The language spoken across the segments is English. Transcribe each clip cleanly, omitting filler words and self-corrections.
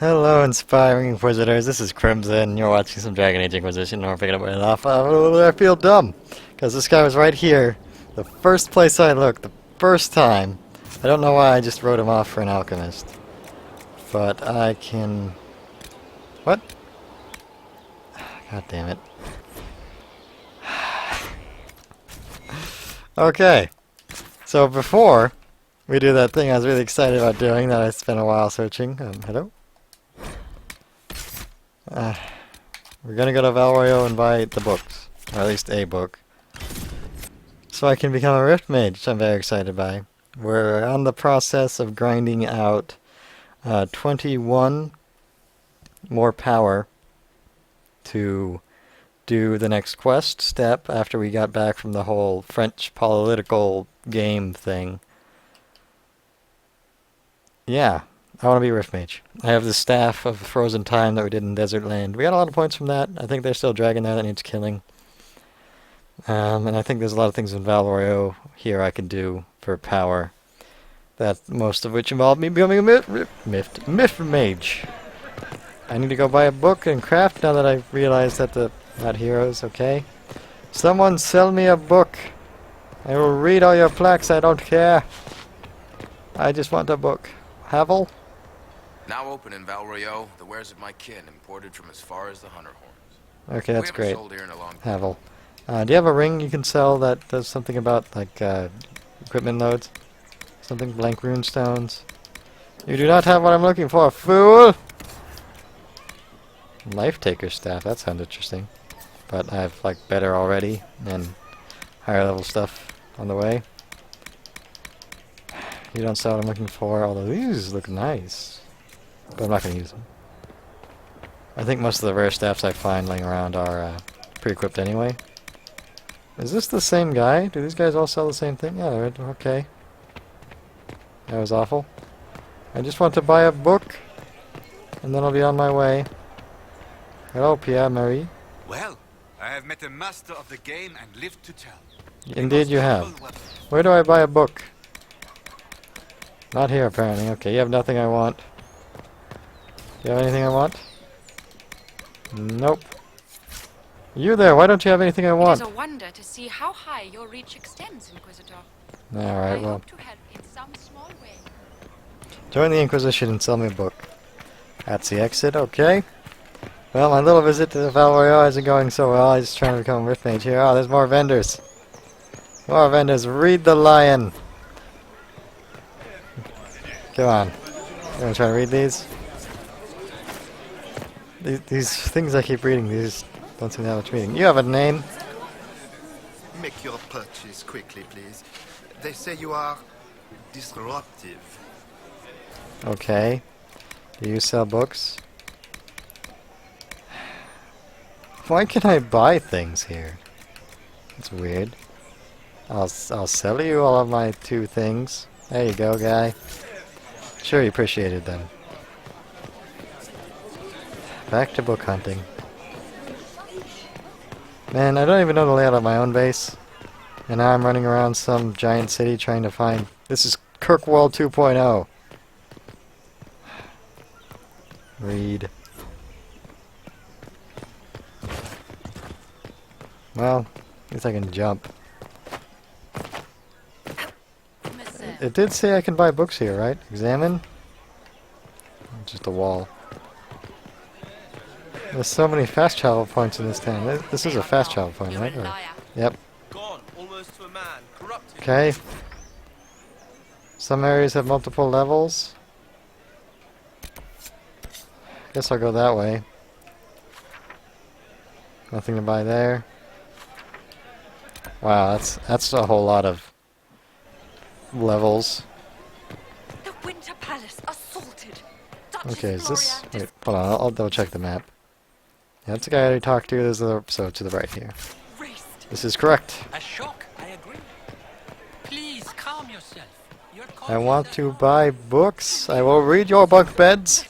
Hello, inspiring Inquisitors. This is Crimson. You're watching some Dragon Age Inquisition, and we're picking up where I left off. I feel dumb, because this guy was right here, the first place I looked, the first time. I don't know why I just wrote him off for an alchemist. But I can... What? God damn it. Okay. So before we do that thing I was really excited about doing that I spent a while searching. Hello? We're gonna go to Valroyo and buy the books, or at least a book, so I can become a Rift Mage, which I'm very excited by. We're on the process of grinding out 21 more power to do the next quest step after we got back from the whole French political game thing. Yeah. I want to be a Rift Mage. I have the Staff of Frozen Time that we did in Desert Land. We got a lot of points from that. I think there's still a dragon there that needs killing. And I think there's a lot of things in Valroyo here I can do for power. That most of which involve me becoming a Rift Mage. I need to go buy a book and craft now that I've realized that the... Not heroes, okay? Someone sell me a book. I will read all your plaques, I don't care. I just want a book. Havel? Now open in Valroyo, the wares of my kin imported from as far as the Hunter Horns. Okay, that's great. Sold here in a long time. Havel. Do you have a ring you can sell that does something about, like, equipment loads? Something blank rune stones? You do not have what I'm looking for, fool! Life Taker staff, that sounds interesting. But I have, like, better already, and higher level stuff on the way. You don't sell what I'm looking for, although these look nice. But I'm not going to use them. I think most of the rare staffs I find laying around are pre-equipped anyway. Is this the same guy? Do these guys all sell the same thing? Yeah, they're okay. That was awful. I just want to buy a book, and then I'll be on my way. Hello, Pierre Marie. Well, I have met a master of the game and lived to tell. Indeed you have. Where do I buy a book? Not here, apparently. Okay, you have nothing I want. Do you have anything I want? Nope. You there, why don't you have anything I want? It is a wonder to see how high your reach extends, Inquisitor. Alright, I well. hope to help in some small way. Join the Inquisition and sell me a book. That's the exit, okay. Well, my little visit to Valroyo isn't going so well. I'm just trying to become a Rift Mage here. Oh, there's more vendors. More vendors. Read the lion. Come on. You wanna try to read these? These things I keep reading, these don't seem that much meaning. You have a name? Make your purchase quickly, please. They say you are disruptive. Okay. Do you sell books? Why can I buy things here? That's weird. I'll sell you all of my 2 things. There you go, guy. Sure you appreciated them. Back to book hunting. Man, I don't even know the layout of my own base. And now I'm running around some giant city trying to find... This is Kirkwall 2.0. Read. Well, at least I can jump. It did say I can buy books here, right? Examine? Just a wall. There's so many fast travel points in this town. This is a fast travel point, right? Or, yep. Okay. Some areas have multiple levels. Guess I'll go that way. Nothing to buy there. Wow, that's a whole lot of levels. The Winter Palace assaulted. Okay, is this... Wait, hold on, I'll double check the map. Yeah, that's the guy I already talked to. There's the... So, to the right here. This is correct. A shock, I agree. Please calm yourself. I want to buy books. I will read your bunk beds.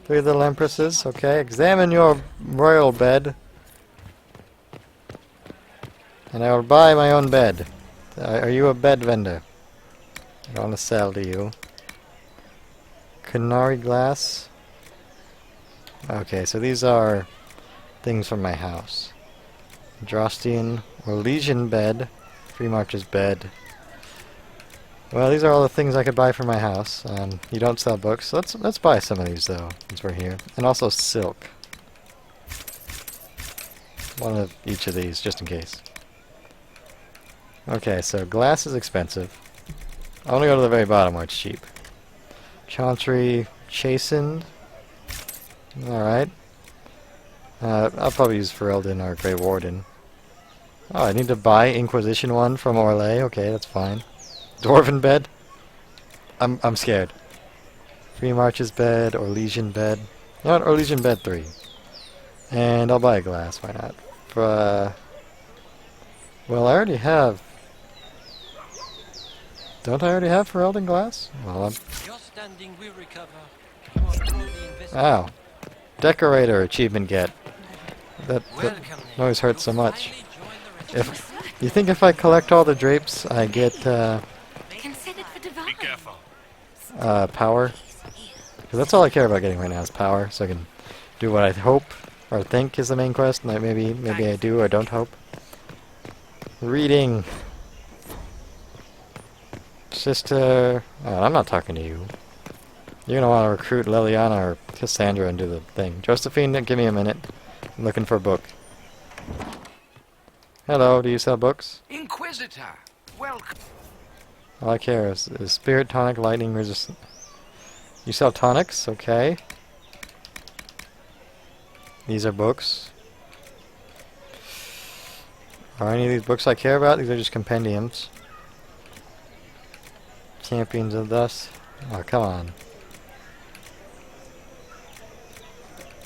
3 little empresses, okay. Examine your royal bed. And I will buy my own bed. Are you a bed vendor? I want to sell to you. Canary glass. Okay, so these are things from my house. Drostian or Legion bed. Free March's bed. Well, these are all the things I could buy for my house. You don't sell books. Let's buy some of these though, since we're here. And also silk. One of each of these, just in case. Okay, so glass is expensive. I want to go to the very bottom where it's cheap. Chauncey chastened. Alright. I'll probably use Ferelden or Grey Warden. Oh, I need to buy Inquisition one from Orlais. Okay, that's fine. Dwarven bed? I'm scared. Free March's bed or Legion bed. You know what? Or Legion bed 3. And I'll buy a glass, why not? Well, I already have... Don't I already have Ferelden glass? Well, Your standing will recover. You are truly invisible. Ow. Decorator achievement get. That Welcome. always hurts so much. Finally join the regiment. You think if I collect all the drapes, I get, Considered for divine. power? 'Cause that's all I care about getting right now is power, so I can do what I hope or think is the main quest, and maybe I do or don't hope. Reading. Sister... Oh, I'm not talking to you. You're gonna want to recruit Liliana or Cassandra and do the thing. Josephine, give me a minute. I'm looking for a book. Hello, do you sell books? Inquisitor, welcome. All I care is Spirit Tonic, Lightning Resistant. You sell tonics? Okay. These are books. Are any of these books I care about? These are just compendiums. Champions of Dust. Oh, come on.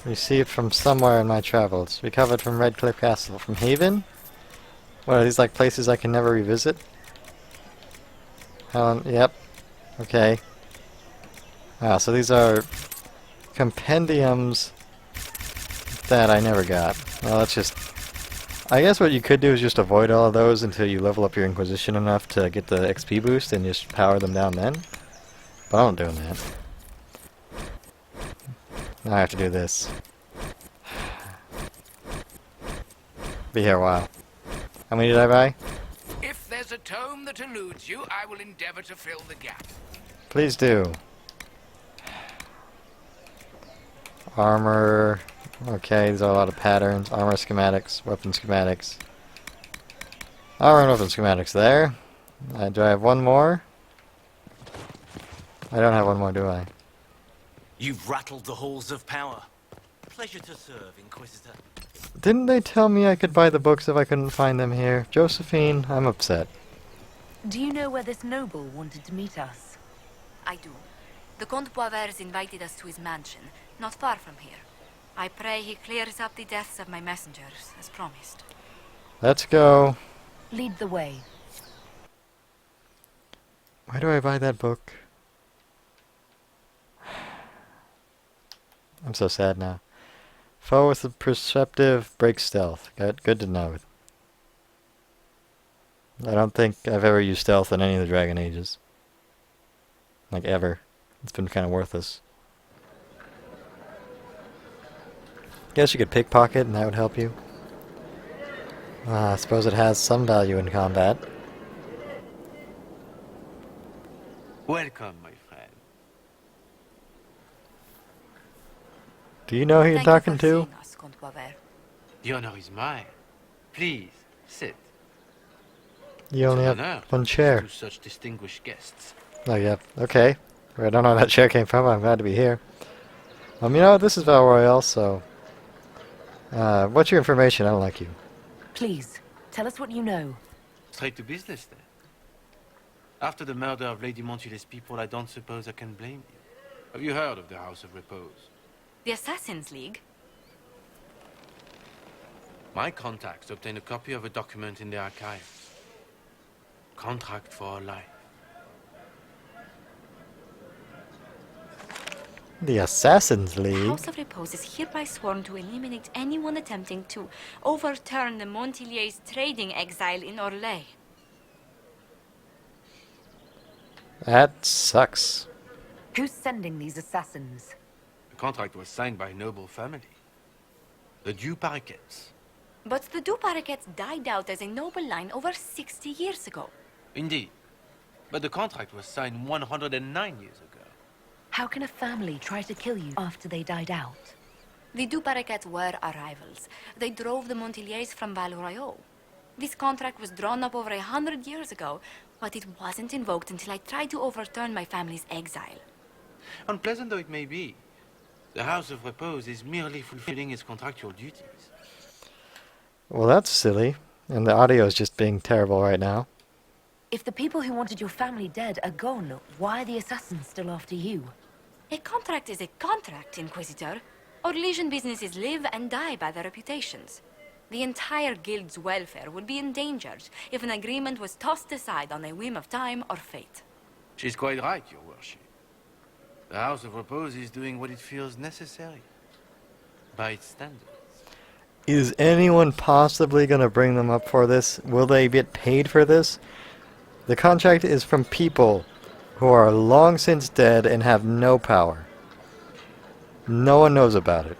Received from somewhere in my travels. Recovered from Redcliffe Castle. From Haven? What, are these like places I can never revisit? Yep. Okay. Ah, so these are compendiums that I never got. Well, that's just... I guess what you could do is just avoid all of those until you level up your Inquisition enough to get the XP boost and just power them down then. But I'm not doing that. Now I have to do this. Be here a while. How many did I buy? If there's a tome that eludes you, I will endeavor to fill the gap. Please do. Armor. Okay, these are a lot of patterns. Armor schematics, weapon schematics. Armor and weapon schematics there. Do I have one more? I don't have one more, do I? You've rattled the halls of power. Pleasure to serve, Inquisitor. Didn't they tell me I could buy the books if I couldn't find them here? Josephine, I'm upset. Do you know where this noble wanted to meet us? I do. The Comte Boisvert invited us to his mansion, not far from here. I pray he clears up the deaths of my messengers, as promised. Let's go. Lead the way. Why do I buy that book? I'm so sad now. Foe with the perceptive breaks stealth. Good to know. I don't think I've ever used stealth in any of the Dragon Ages. Like ever. It's been kind of worthless. Guess you could pickpocket and that would help you. I suppose it has some value in combat. Welcome, my friend. Do you know who you're Thank talking you for to? seeing us, Comte Boisvert. The honor is mine. Please, sit. You only It's have an honor one to chair. to such distinguished guests. Oh, yeah. Okay. I don't know where that chair came from. I'm glad to be here. You know what? This is Val Royale, so... what's your information? I don't like you. Please, tell us what you know. Straight to business, then. After the murder of Lady Montule's people, I don't suppose I can blame you. Have you heard of the House of Repose? The Assassin's League? My contacts obtained a copy of a document in the archives. Contract for life. The Assassin's The League? House of Repose is hereby sworn to eliminate anyone attempting to overturn the Montillier's trading exile in Orlais. That sucks. Who's sending these assassins? A contract was signed by a noble family. The Du Paraquets. But the Du Paraquets died out as a noble line over 60 years ago. Indeed. But the contract was signed 109 years ago. How can a family try to kill you after they died out? The Du Paraquets were our rivals. They drove the Montiliers from Val Royeaux. This contract was drawn up over 100 years ago, but it wasn't invoked until I tried to overturn my family's exile. Unpleasant though it may be, the House of Repose is merely fulfilling its contractual duties. Well, that's silly. And the audio is just being terrible right now. If the people who wanted your family dead are gone, why are the assassins still after you? A contract is a contract, Inquisitor. Our Legion businesses live and die by their reputations. The entire guild's welfare would be endangered if an agreement was tossed aside on a whim of time or fate. She's quite right, Your Worship. The House of Repose is doing what it feels necessary, by its standards. Is anyone possibly going to bring them up for this? Will they get paid for this? The contract is from people who are long since dead and have no power. No one knows about it.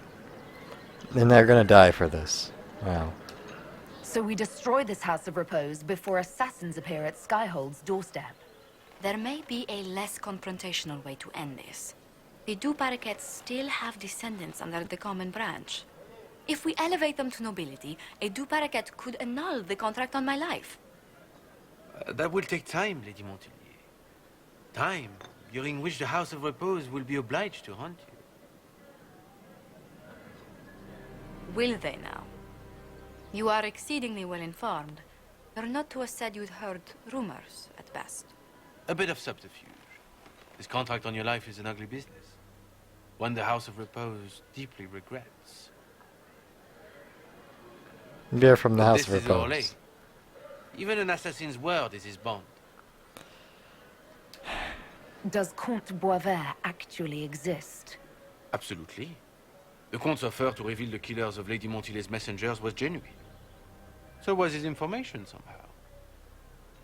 And they're going to die for this. Wow. So we destroy this House of Repose before assassins appear at Skyhold's doorstep. There may be a less confrontational way to end this. The Du Paraquets still have descendants under the common branch. If we elevate them to nobility, a Du Paraquet could annul the contract on my life. That will take time, Lady Montilier. Time during which the House of Repose will be obliged to hunt you. Will they now? You are exceedingly well informed. You're not to have said you'd heard rumors, at best. A bit of subterfuge. This contract on your life is an ugly business. One the House of Repose deeply regrets. Beer from the But House this of is Orlais. Repose. Even an assassin's word is his bond. Does Comte Boisvert actually exist? Absolutely. The Comte's offer to reveal the killers of Lady Montilier's messengers was genuine. So was his information somehow.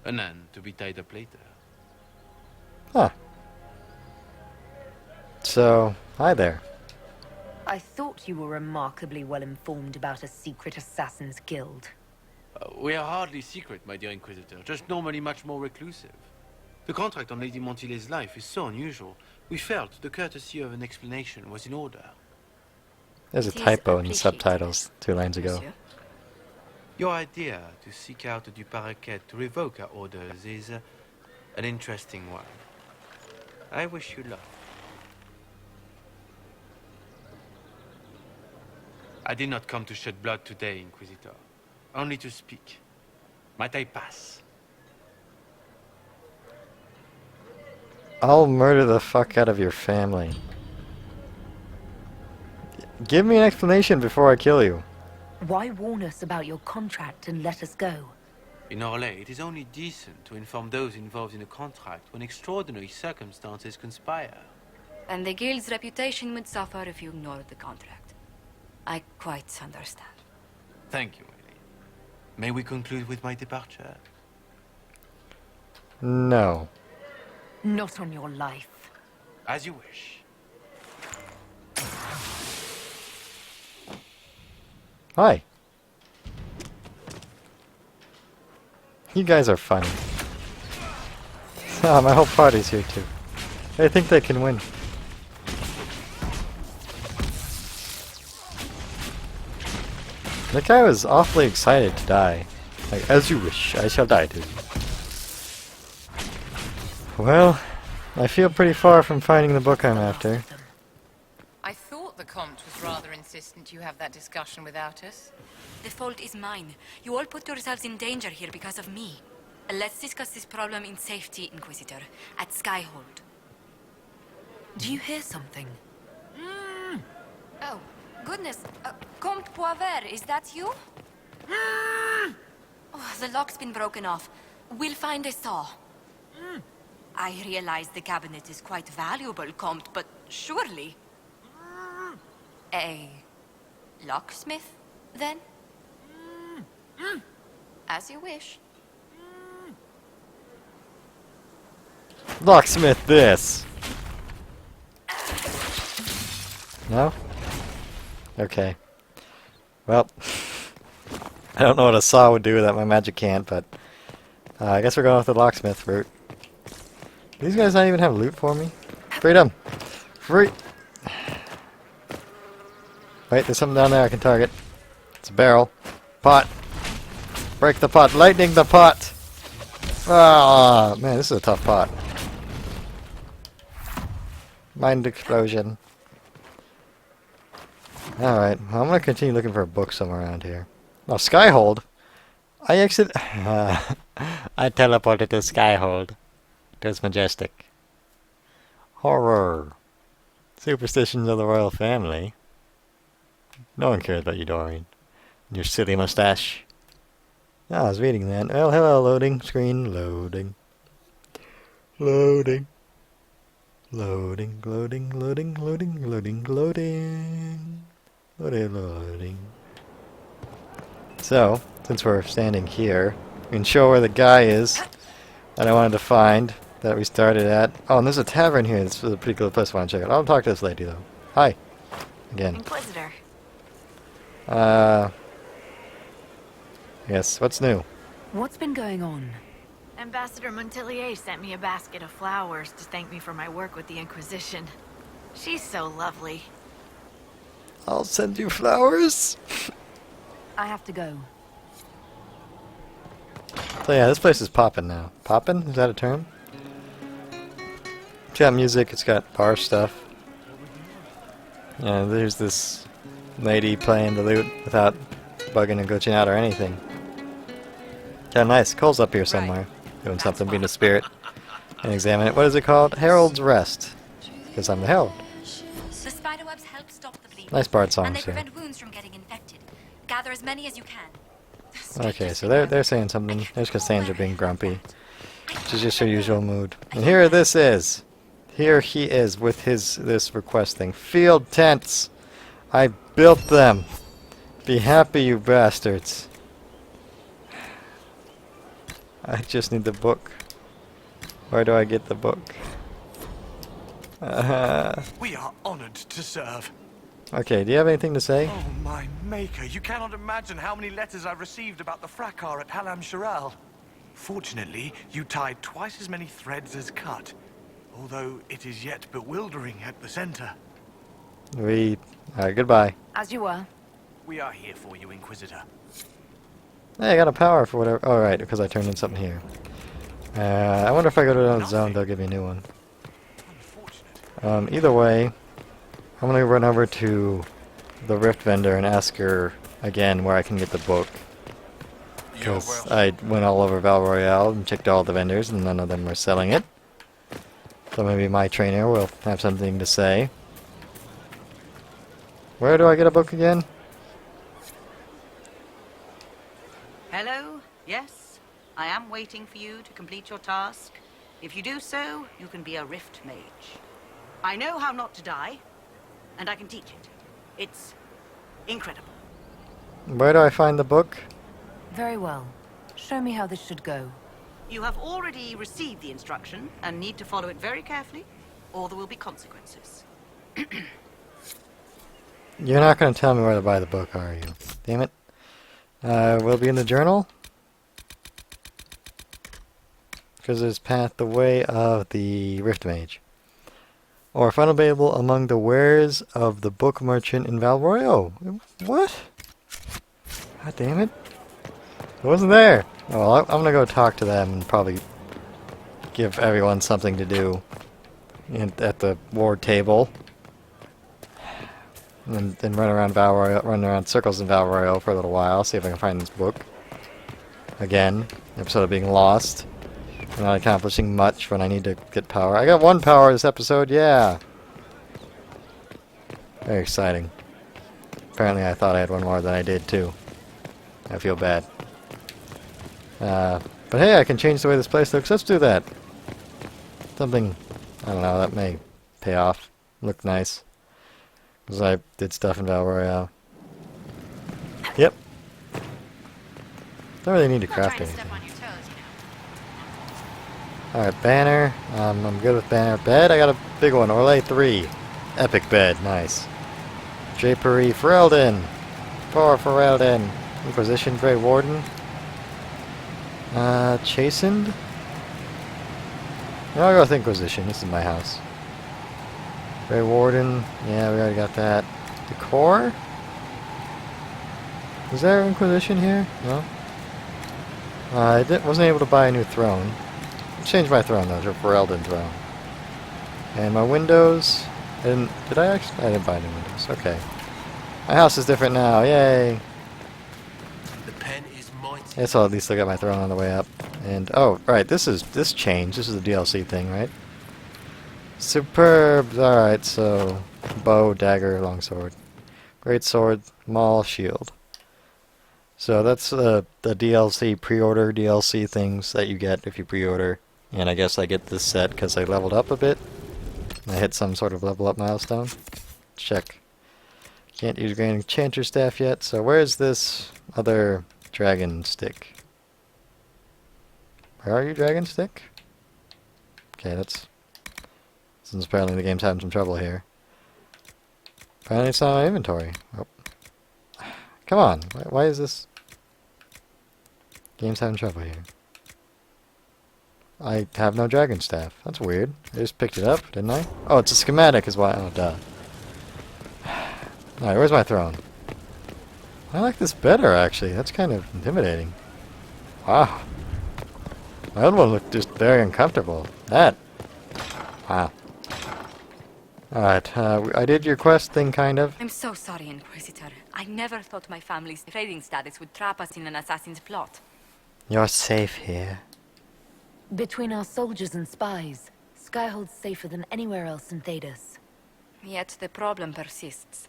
An end to be tied up later. Huh. So, hi there. I thought you were remarkably well informed about a secret assassins guild. We are hardly secret, my dear Inquisitor, just normally much more reclusive. The contract on Lady Montilier's life is so unusual, we felt the courtesy of an explanation was in order. There's a It is typo in the appreciated, subtitles 2 lines ago. Monsieur. Your idea to seek out the Du Paraquet to revoke our orders is an interesting one. I wish you luck. I did not come to shed blood today, Inquisitor. Only to speak. Might I pass? I'll murder the fuck out of your family. Give me an explanation before I kill you. Why warn us about your contract and let us go? In Orlais, it is only decent to inform those involved in a contract when extraordinary circumstances conspire. And the guild's reputation would suffer if you ignored the contract. I quite understand. Thank you, Ellie. May we conclude with my departure? No. Not on your life. As you wish. Hi. You guys are funny. Ah, my whole party's here too. They think they can win. That guy was awfully excited to die. Like, as you wish, I shall die too. Well, I feel pretty far from finding the book I'm after. I thought the Comte was rather insistent you have that discussion without us. The fault is mine. You all put yourselves in danger here because of me. Let's discuss this problem in safety, Inquisitor, at Skyhold. Do you hear something? Oh, goodness. Comte Boisvert, is that you? Oh, the lock's been broken off. We'll find a saw. I realize the cabinet is quite valuable, Comte, but surely... A locksmith, then? As you wish. Locksmith this! No? Okay. Well, I don't know what a saw would do that my magic can't, but I guess we're going with the locksmith route. These guys not even have loot for me? Freedom! Free! Wait, there's something down there I can target. It's a barrel. Pot! Break the pot! Lightning the pot! Ah, man, this is a tough pot. Mind explosion. Alright, well, I'm gonna continue looking for a book somewhere around here. Oh, Skyhold? I exit. I teleported to Skyhold. It was majestic. Horror. Superstitions of the royal family. No one cares about you, Dorian. Your silly mustache. Ah, I was reading that. Well, hello, loading screen. Loading. Loading. Loading, loading, loading, loading, loading, loading. Loading, loading. So, since we're standing here, we can show where the guy is that I wanted to find, that we started at. Oh, and there's a tavern here. This is a pretty cool place I want to check out. I'll talk to this lady, though. Hi. Again. Inquisitor. Yes, what's new? What's been going on? Ambassador Montelier sent me a basket of flowers to thank me for my work with the Inquisition. She's so lovely. I'll send you flowers. I have to go. So yeah, this place is poppin' now. Poppin'? Is that a term? It's got music, it's got bar stuff. Yeah, there's this lady playing the lute without bugging and glitching out or anything. Kinda nice. Cole's up here somewhere. Doing something, being a spirit. And examine it. What is it called? Herald's Rest. Because I'm the Herald. The spiderwebs help stop the bleeding. Nice bard And songs they here. prevent wounds from getting infected. Gather as many as you can. Okay, so they're saying something. There's Cassandra being grumpy. Which is just her usual mood. And here this is. Here he is with this request thing. Field tents. I built them. Be happy, you bastards. I just need the book. Where do I get the book? We are honored to serve. Okay, do you have anything to say? Oh, my maker, you cannot imagine how many letters I've received about the fracas at Halam Sharal. Fortunately, you tied twice as many threads as cut, although it is yet bewildering at the center. Alright, goodbye. As you were. We are here for you, Inquisitor. Hey, I got a power for whatever. Oh, right, because I turned in something here. I wonder if I go to another zone, they'll give me a new one. Either way, I'm going to run over to the Rift vendor and ask her again where I can get the book. Because I went all over Val Royale and checked all the vendors and none of them were selling it. So maybe my trainer will have something to say. Where do I get a book again? Hello? Yes? I am waiting for you to complete your task. If you do so, you can be a Rift Mage. I know how not to die, and I can teach it. It's incredible. Where do I find the book? Very well. Show me how this should go. You have already received the instruction and need to follow it very carefully, or there will be consequences. You're not going to tell me where to buy the book, are you? Damn it. Will it be in the journal? Because it's path the way of the Rift Mage. Or found available among the wares of the book merchant in Val Royale. What? God damn it. It wasn't there. Oh, well, I'm going to go talk to them and probably give everyone something to do at the ward table. And then run around Val Royale, run around circles in Val Royale for a little while, see if I can find this book. Again, episode of being lost. I'm not accomplishing much when I need to get power. I got 1 power this episode, yeah! Very exciting. Apparently I thought I had 1 more than I did too. I feel bad. But hey, I can change the way this place looks. Let's do that. Something, I don't know, that may pay off. Look nice. Because I did stuff in Val Royale. Yep. Don't really need to craft anything. Alright, banner. I'm good with banner. Bed, I got a big one. Orlais 3. Epic bed. Nice. Drapery, Ferelden! For Ferelden! Inquisition, Grey Warden. Chastened? No, I'll go with Inquisition. This is my house. Grey Warden. Yeah, we already got that. Decor? Is there Inquisition here? No? I wasn't able to buy a new throne. Changed my throne though to a Ferelden throne. And my windows. Did I actually? I didn't buy new windows. Okay. My house is different now. Yay! The pen is mighty. Yeah, so at least I got my throne on the way up. And oh, right, this changed. This is a DLC thing, right? Superb. All right, so bow, dagger, longsword, great sword, maul, shield. So that's the DLC pre-order DLC things that you get if you pre-order. And I guess I get this set because I leveled up a bit. I hit some sort of level up milestone. Check. Can't use Grand Enchanter Staff yet, so where's this other dragon stick? Where are you, dragon stick? Okay, since apparently the game's having some trouble here. Apparently it's not in my inventory. Oh. Come on, why is this? Game's having trouble here. I have no dragon staff. That's weird. I just picked it up, didn't I? Oh, it's a schematic is why. Oh, duh. Alright, where's my throne? I like this better, actually. That's kind of intimidating. Wow. My old one looked just very uncomfortable. That. Wow. Alright, I did your quest thing, kind of. I'm so sorry, Inquisitor. I never thought my family's trading status would trap us in an assassin's plot. You're safe here. Between our soldiers and spies, Skyhold's safer than anywhere else in Thedas. Yet the problem persists.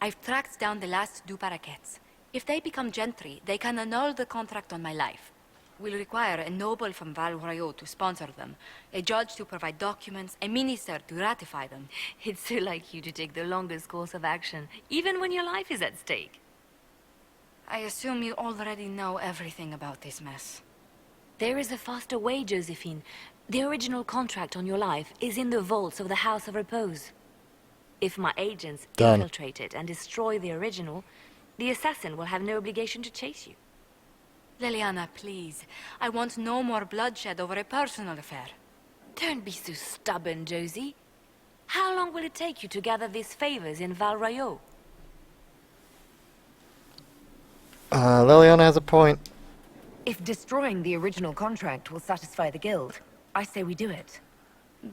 I've tracked down the last two parakeets. If they become gentry, they can annul the contract on my life. We'll require a noble from Val Royeaux to sponsor them, a judge to provide documents, a minister to ratify them. It's so like you to take the longest course of action, even when your life is at stake. I assume you already know everything about this mess. There is a faster way, Josephine. The original contract on your life is in the vaults of the House of Repose. If my agents infiltrate it and destroy the original, the assassin will have no obligation to chase you. Leliana, please. I want no more bloodshed over a personal affair. Don't be so stubborn, Josie. How long will it take you to gather these favors in Val Royeaux? Liliana has a point. If destroying the original contract will satisfy the guild, I say we do it.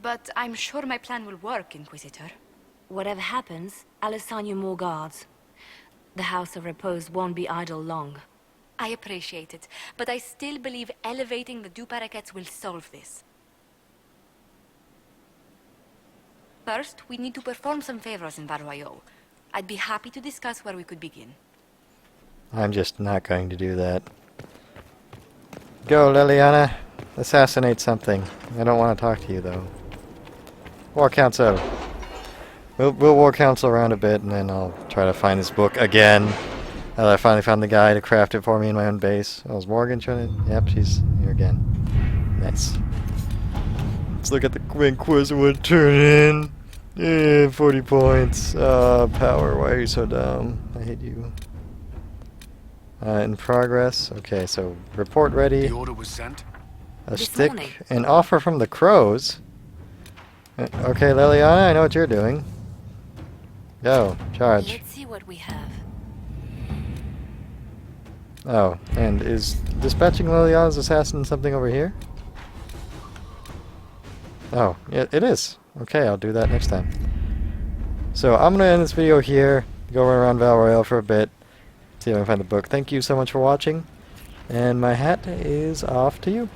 But I'm sure my plan will work, Inquisitor. Whatever happens, I'll assign you more guards. The House of Repose won't be idle long. I appreciate it, but I still believe elevating the two parakeets will solve this. First, we need to perform some favors in Val Royeaux. I'd be happy to discuss where we could begin. I'm just not going to do that. Go, Liliana. Assassinate something. I don't want to talk to you, though. War Council. We'll War Council around a bit, and then I'll try to find this book again. I finally found the guy to craft it for me in my own base. Oh, is Morgan trying to... Yep, she's here again. Nice. Let's look at the Queen Quiz would turn in. Yeah, 40 points. Power, why are you so dumb? I hate you. In progress. Okay, so report ready. The order was sent. A stick. An offer from the crows. Okay, Liliana, I know what you're doing. Go, charge. Let's see what we have. Oh, and is dispatching Liliana's assassin something over here? Oh, it is. Okay, I'll do that next time. So I'm going to end this video here, go around Val Royeaux for a bit, see if I can find the book. Thank you so much for watching, and my hat is off to you.